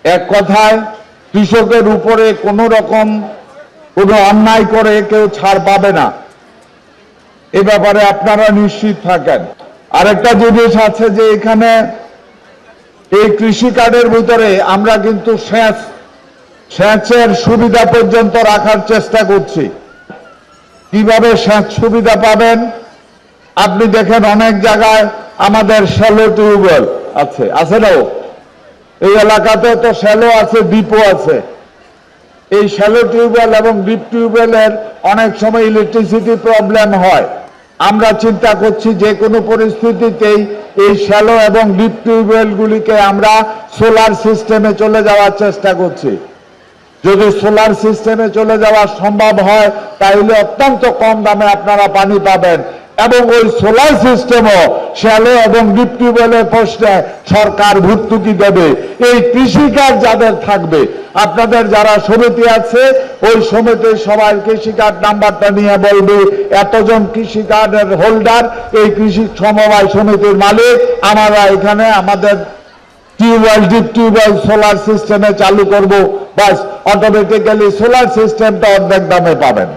এক কথায় কৃষকের উপরে কোনো রকম কোনো অন্যায় করে কেউ ছাড় পাবে না, এ ব্যাপারে আপনারা নিশ্চিত থাকেন। আরেকটা জিনিস আছে যে এখানে এই কৃষি কার্ডের ভিতরে আমরা কিন্তু সেচের সুবিধা পর্যন্ত রাখার চেষ্টা করছি। কিভাবে সেচ সুবিধা পাবেন? আপনি দেখেন অনেক জায়গায় আমাদের শ্যালো টিউবওয়েল আছে না? এই এলাকাতে তো শ্যালো আছে, ডিপও আছে। এই শ্যালো টিউবওয়েল এবং ডিপ টিউবওয়েলের অনেক সময় ইলেকট্রিসিটি প্রবলেম হয়। আমরা চিন্তা করছি যে কোনো পরিস্থিতিতেই এই শ্যালো এবং ডিপ টিউবওয়েলগুলিকে আমরা সোলার সিস্টেমে চলে যাওয়ার চেষ্টা করছি। যদি সোলার সিস্টেমে চলে যাওয়া সম্ভব হয় তাহলে অত্যন্ত কম দামে আপনারা পানি পাবেন, এবং ওই সোলার সিস্টেমও শ্যালো এবং ডিপ টিউবওয়েলের প্রশ্নে সরকার ভর্তুকি দেবে। এই কৃষিকার্ড যাদের থাকবে, আপনাদের যারা সমিতি আছে ওই সমিতির সবাই কৃষিকার্ড নাম্বারটা নিয়ে বলবে এতজন কৃষিকার্ডের হোল্ডার, এই কৃষি সমবায় সমিতির মালিক, আমরা এখানে আমাদের টিউবওয়েল ডিপ টিউবওয়েল সোলার সিস্টেমে চালু করব, বাস অটোমেটিক্যালি সোলার সিস্টেমটা অর্ধেক দামে পাবেন।